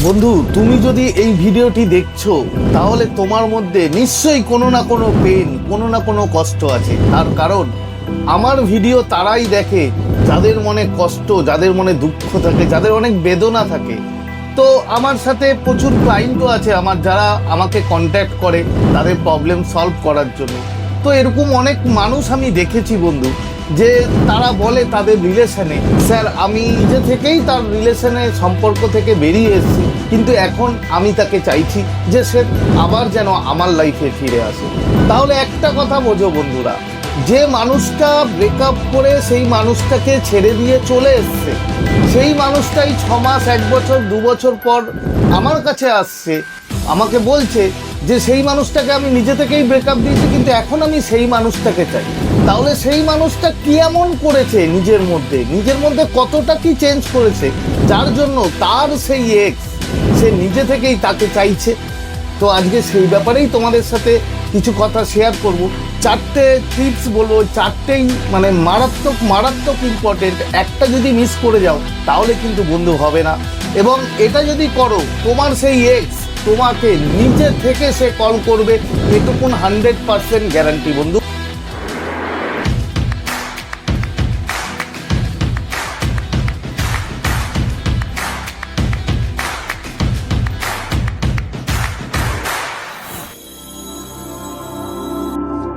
বন্ধু, তুমি যদি এই ভিডিওটি দেখছো তাহলে তোমার মধ্যে নিশ্চয়ই কোনো না কোনো পেন, কোনো না কোনো কষ্ট আছে। তার কারণ আমার ভিডিও তারাই দেখে যাদের মনে কষ্ট, যাদের মনে দুঃখ থাকে, যাদের অনেক বেদনা থাকে। তো আমার সাথে প্রচুর ক্লায়েন্টও আছে আমার, যারা আমাকে কন্ট্যাক্ট করে তাদের প্রবলেম সলভ করার জন্য। তো এরকম অনেক মানুষ আমি দেখেছি বন্ধু, যে তারা বলে তাদের রিলেশনে, স্যার আমি নিজে থেকেই তার রিলেশনের সম্পর্ক থেকে বেরিয়ে এসেছি, কিন্তু এখন আমি তাকে চাইছি যে সে আবার যেন আমার লাইফে ফিরে আসে। তাহলে একটা কথা বোঝো বন্ধুরা, যে মানুষটা ব্রেকআপ করে সেই মানুষটাকে ছেড়ে দিয়ে চলে এসছে, সেই মানুষটাই 6 মাস, 1 বছর, 2 বছর পর আমার কাছে আসছে, আমাকে বলছে যে সেই মানুষটাকে আমি নিজে থেকেই ব্রেকআপ দিয়েছি, কিন্তু এখন আমি সেই মানুষটাকে চাই। তাহলে সেই মানুষটা কি এমন করেছে নিজের মধ্যে কতটা কি চেঞ্জ করেছে, যার জন্য তার সেই এক্স সে নিজে থেকেই তাকে চাইছে। তো আজকে সেই ব্যাপারেই তোমাদের সাথে কিছু কথা শেয়ার করব। 4টে টিপস বলবো, 4টেই মানে মারাত্মক ইম্পর্টেন্ট। একটা যদি মিস করে যাও তাহলে কিন্তু বন্ধু হবে না। এবং এটা যদি করো, তোমার সেই এক্স তোমাকে নিজে থেকে সে কল করবে, এটুকুন 100% গ্যারান্টি বন্ধু।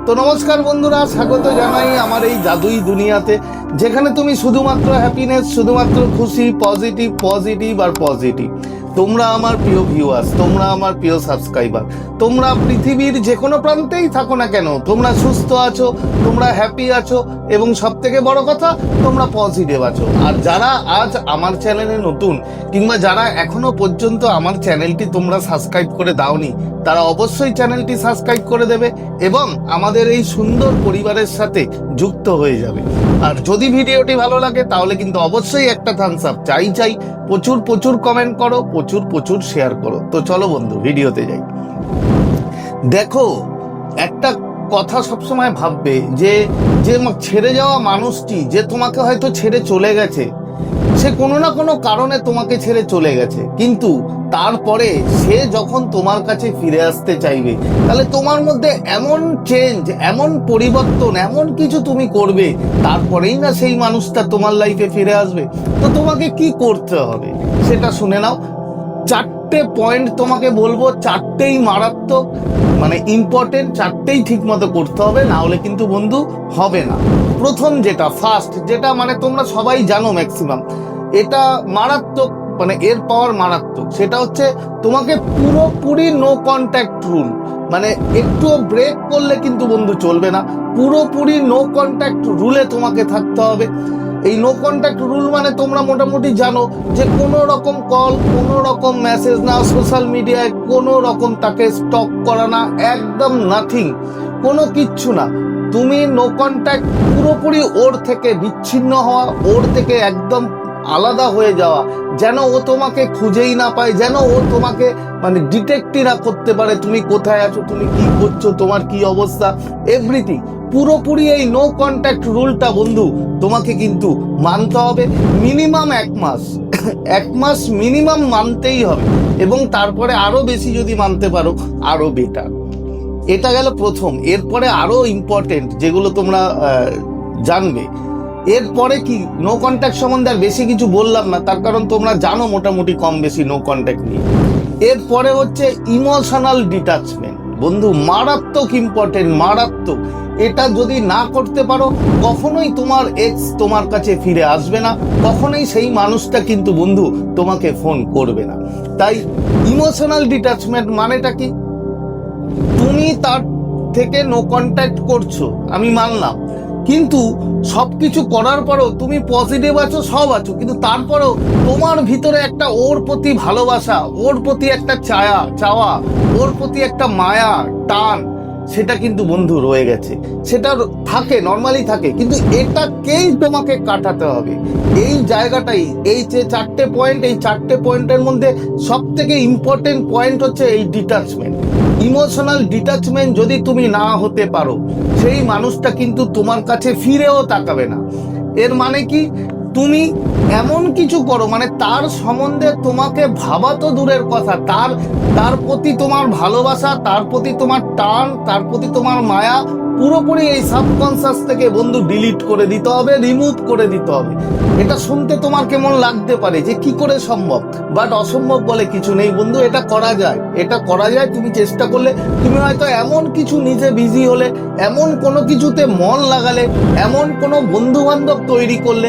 তো নমস্কার বন্ধুরা, স্বাগত জানাই আমার এই জাদুই দুনিয়াতে, যেখানে তুমি শুধুমাত্র হ্যাপিনেস, শুধুমাত্র খুশি, পজিটিভ আর পজিটিভ। তোমরা আমার প্রিয় ভিউয়ার্স, তোমরা আমার প্রিয় সাবস্ক্রাইবার, তোমরা পৃথিবীর যে কোনো প্রান্তেই থাকো না কেন, তোমরা সুস্থ আছো, তোমরা হ্যাপি আছো, এবং সব থেকে বড় কথা তোমরা পজিটিভ আছো। আর যারা আজ আমার চ্যানেলে নতুন, কিংবা যারা এখনো পর্যন্ত আমার চ্যানেলটি তোমরা সাবস্ক্রাইব করে দাওনি, তারা অবশ্যই চ্যানেলটি সাবস্ক্রাইব করে দেবে এবং আমাদের এই সুন্দর পরিবারের সাথে যুক্ত হয়ে যাবে। আর যদি ভিডিওটি ভালো লাগে তাহলে কিন্তু অবশ্যই একটা থামস আপ চাই। প্রচুর কমেন্ট করো, প্রচুর শেয়ার করো। তো চলো বন্ধু, ভিডিওতে যাই। দেখো, একটা কথা সবসময় ভাববে যে ছেড়ে যাওয়া মানুষটি, যে তোমাকে হয়তো ছেড়ে চলে গেছে, সে কোনো না কোনো কারণে তোমাকে ছেড়ে চলে গেছে, কিন্তু তারপরে সে যখন তোমার কাছে ফিরে আসতে চাইবে, তাহলে তোমার মধ্যে এমন চেঞ্জ, এমন পরিবর্তন, এমন কিছু তুমি করবে, তারপরেই না সেই মানুষটা তোমার লাইফে ফিরে আসবে। তো তোমাকে কি করতে হবে সেটা শুনে নাও। 4টে পয়েন্ট তোমাকে বলবো, 4টেই মারাত্মক, মানে ইম্পর্টেন্ট, 4টেই ঠিক মতো করতে হবে, না হলে কিন্তু বন্ধু হবে না। প্রথম ফার্স্ট যেটা মানে তোমরা সবাই জানো ম্যাক্সিমাম, এটা মারাত্মক, মানে এর পাওয়ার মারাত্মক। সেটা হচ্ছে তোমাকে পুরোপুরি নো কন্ট্যাক্ট রুল, মানে একটুও ব্রেক করলে কিন্তু বন্ধু চলবে না। পুরোপুরি নো কন্ট্যাক্ট রুলে তোমাকে থাকতে হবে। এই নো কন্ট্যাক্ট রুল মানে তোমরা মোটামুটি জানো যে কোনো রকম কল, কোনো রকম মেসেজ না, সোশ্যাল মিডিয়ায় কোনো রকম তাকে স্টক করা না, একদম নাথিং, কোনো কিচ্ছু না। তুমি নো কন্ট্যাক্ট, পুরোপুরি ওর থেকে বিচ্ছিন্ন হওয়া, ওর থেকে একদম আলাদা হয়ে যাওয়া, যেন ও তোমাকে খুঁজেই না পায়, যেন ও তোমাকে মানে ডিটেক্টই না করতে পারে তুমি কোথায় আছো, তুমি কি করছো, তোমার কি অবস্থা, এভরিথিং। পুরোপুরি এই নো কন্ট্যাক্ট রুলটা বন্ধু তোমাকে কিন্তু মানতে হবে। মিনিমাম 1 মাস 1 মাস মিনিমাম মানতেই হবে, এবং তারপরে আরো বেশি যদি মানতে পারো আরো বেটার। এটা গেল প্রথম। এরপরে আরো ইম্পর্টেন্ট যেগুলো তোমরা জানবে। এরপরে কি, নো কন্ট্যাক্ট সম্বন্ধে আর বেশি কিছু বললাম না, তার কারণ তোমরা জানো মোটামুটি কম বেশি নো কন্ট্যাক্ট নিয়ে। এরপরে হচ্ছে ইমোশনাল ডিটাচমেন্ট বন্ধু, মারাত্মক ইম্পর্টেন্ট, মারাত্মক। এটা যদি না করতে পারো, কখনোই তোমার এক্স তোমার কাছে ফিরে আসবে না, কখনোই সেই মানুষটা কিন্তু বন্ধু তোমাকে ফোন করবে না। তাই ইমোশনাল ডিটাচমেন্ট মানেটা কি, তুমি তার থেকে নো কন্ট্যাক্ট করছো, আমি মানলাম, কিন্তু সবকিছু করার পরেও তুমি পজিটিভ আছো, সব আছো, কিন্তু তারপরেও তোমার ভিতরে একটা ওর প্রতি ভালোবাসা, ওর প্রতি একটা চাওয়া, ওর প্রতি একটা মায়া, টান, সেটা কিন্তু বন্ধু রয়ে গেছে। সেটা থাকে, নর্মালি থাকে, কিন্তু এটাকেই তোমাকে কাটাতে হবে। এই জায়গাটাই, এই যে 4টে পয়েন্ট, এই 4টে পয়েন্টের মধ্যে সব থেকে ইম্পর্টেন্ট পয়েন্ট হচ্ছে এই ডিটাচমেন্ট। ইমোশনাল ডিটাচমেন্ট যদি তুমি না হতে পারো, সেই মানুষটা কিন্তু তোমার কাছে ফিরেও তাকাবে না। এর মানে কি, তুমি এমন কিছু করো, মানে তার সম্বন্ধে তোমাকে ভাবা তো দূরের কথা, তার প্রতি তোমার ভালোবাসা, তার প্রতি তোমার টান, তার প্রতি তোমার মায়া পুরোপুরি এই সাবকনসিয়াস থেকে বন্ধু ডিলিট করে দিতে হবে, রিমুভ করে দিতে হবে। এটা শুনতে তোমার কেমন লাগতে পারে যে কি করে সম্ভব, বাট অসম্ভব বলে কিছু নেই বন্ধু, এটা করা যায়, এটা করা যায়। তুমি চেষ্টা করলে, তুমি হয়তো এমন কিছু নিজে বিজি হলে, এমন কোনো কিছুতে মন লাগালে, এমন কোনো বন্ধু বান্ধব তৈরি করলে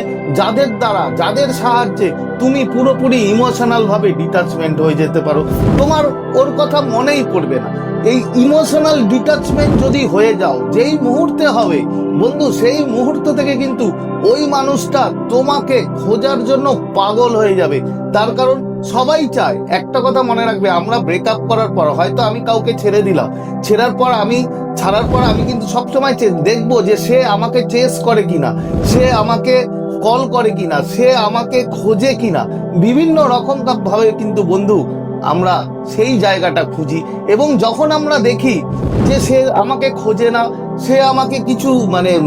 যাদের সাহায্যে তুমি পুরোপুরি ইমোশনাল ভাবে ডিটাচমেন্ট হয়ে যেতে পারো, তোমার ওর কথা মনেই পড়বে না। এই ইমোশনাল ডিটাচমেন্ট যদি হয়ে যাও, যেই মুহূর্তে হবে বন্ধু, সেই মুহূর্ত থেকে কিন্তু ওই মানুষটা তোমাকে খোঁজার জন্য পাগল হয়ে যাবে। তার কারণ সবাই চায়, একটা কথা মনে রাখবে, আমরা ব্রেকআপ করার পর হয়তো আমি কাউকে ছেড়ে দিলাম, ছাড়ার পর আমি কিন্তু সবসময় দেখবো যে সে আমাকে চেস করে কিনা, সে আমাকে কল করে কিনা, সে আমাকে খোঁজে কিনা, বিভিন্ন রকম ভাবে কিন্তু বন্ধু আমরা সেই জায়গাটা খুঁজি। এবং যখন আমরা দেখি যে সে আমাকে খোঁজে না, সে আমাকে কিছু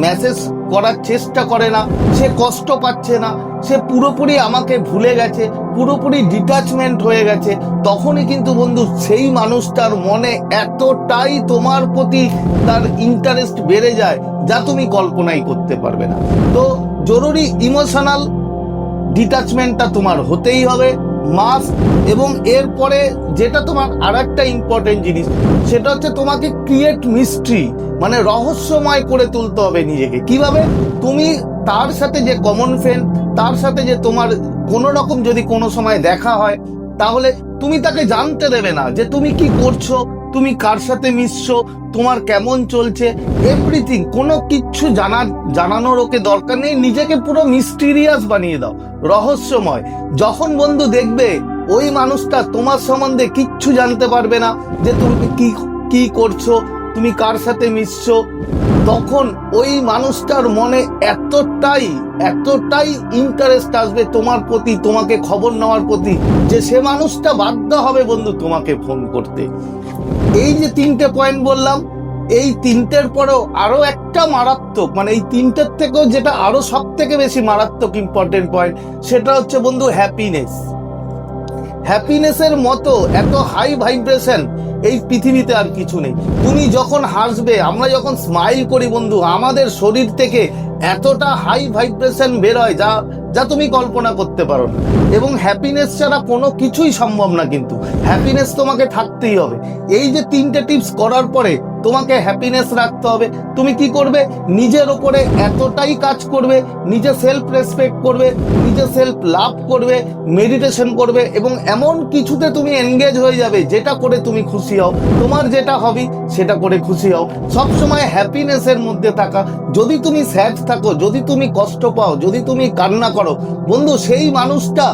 মেসেজ করার চেষ্টা করে না, সে কষ্ট পাচ্ছে না, সে পুরোপুরি আমাকে ভুলে গেছে, পুরোপুরি ডিটাচমেন্ট হয়ে গেছে, তখনই কিন্তু বন্ধু সেই মানুষটার মনে এতটাই তোমার প্রতি তার ইন্টারেস্ট বেড়ে যায় যা তুমি কল্পনাই করতে পারবে না। তো জরুরি ইমোশনাল ডিটাচমেন্টটা তোমার হতেই হবে, মাস্ট। এবং এরপরে যেটা তোমার আর একটা ইম্পর্টেন্ট জিনিস, সেটা হচ্ছে তোমাকে ক্রিয়েট মিস্ট্রি, রহস্যময় করে তুলতে হবে নিজেকে। কিভাবে? তুমি তার সাথে যে কমন ফ্রেন্ড, তার সাথে যে তোমার কোনো রকম যদি কোনো সময় দেখা হয়, তাহলে তুমি তাকে জানতে দেবে না যে তুমি কি করছো, তুমি কার সাথে মিশছো, তোমার কেমন চলছে, এভরিথিং, কোনো কিচ্ছু জানানোর ওকে দরকার নেই। নিজেকে পুরো মিস্টিরিয়াস বানিয়ে দাও, রহস্যময়। যখন বন্ধু দেখবে ওই মানুষটা তোমার সম্বন্ধে কিচ্ছু জানতে পারবে না, যে তুমি কি করছো, তুমি কার সাথে মিশছো, তখন ওই মানুষটার মনে এতটাই ইন্টারেস্ট আসবে তোমার প্রতি, তোমাকে খবর নেওয়ার প্রতি, যে সে মানুষটা বাধ্য হবে বন্ধু তোমাকে ফোন করতে। এই যে 3টে পয়েন্ট বললাম, এই 3টের পরেও আরো একটা মারাত্মক, এই 3টের থেকেও যেটা আরো সব থেকে বেশি মারাত্মক ইম্পর্টেন্ট পয়েন্ট, সেটা হচ্ছে বন্ধু হ্যাপিনেসের মতো এত হাই ভাইব্রেশন এই পৃথিবীতে আর কিছু নেই। তুমি যখন হাসবে, আমরা যখন স্মাইল করি বন্ধু, আমাদের শরীর থেকে এতটা হাই ভাইব্রেশন বেরোয় যা তুমি কল্পনা করতে পারো না। এবং হ্যাপিনেস ছাড়া কোনো কিছুই সম্ভব না, কিন্তু হ্যাপিনেস তোমাকে থাকতেই হবে। এই যে 3টে টিপস করার পরে তোমাকে হ্যাপিনেস রাখতে হবে। তুমি কি করবে? নিজের ওপরে এতটাই কাজ করবে, নিজে সেলফ রেসপেক্ট করবে, নিজে সেলফ লাভ করবে, মেডিটেশন করবে, এবং এমন কিছুতে তুমি এনগেজ হয়ে যাবে যেটা করে তুমি খুশি হও, তোমার যেটা হবি সেটা করে খুশি হও। সবসময় হ্যাপিনেসের মধ্যে থাকা। যদি তুমি স্যাড থাকো, যদি তুমি কষ্ট পাও, যদি তুমি কান্না করো বন্ধু, সেই মানুষটা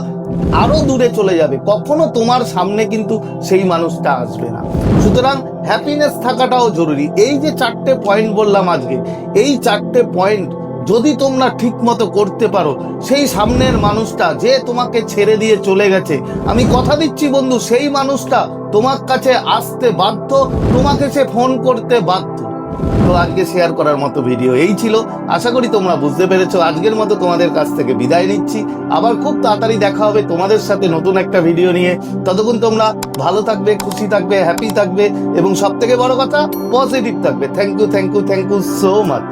আরো দূরে চলে যাবে, কখনো তোমার সামনে কিন্তু সেই মানুষটা আসবে না। সুতরাং হ্যাপিনেস থাকাটাও জরুরি। এই যে 4টে পয়েন্ট বললাম আজকে, এই 4টে পয়েন্ট যদি তোমরা ঠিক মতো করতে পারো, সেই সামনের মানুষটা যে তোমাকে ছেড়ে দিয়ে চলে গেছে, আমি কথা দিচ্ছি বন্ধু, সেই মানুষটা তোমার কাছে আসতে বাধ্য, তোমাকে সে ফোন করতে বাধ্য। তো আজকে শেয়ার করার মতো ভিডিও এই ছিল। আশা করি তোমরা বুঝতে পেরেছো। আজকের মতো তোমাদের কাছ থেকে বিদায় নিচ্ছি। আবার খুব তাড়াতাড়ি দেখা হবে তোমাদের সাথে নতুন একটা ভিডিও নিয়ে। ততক্ষণ তোমরা ভালো থাকবে, খুশি থাকবে, হ্যাপি থাকবে, এবং সব থেকে বড় কথা পজিটিভ থাকবে। Thank you so much.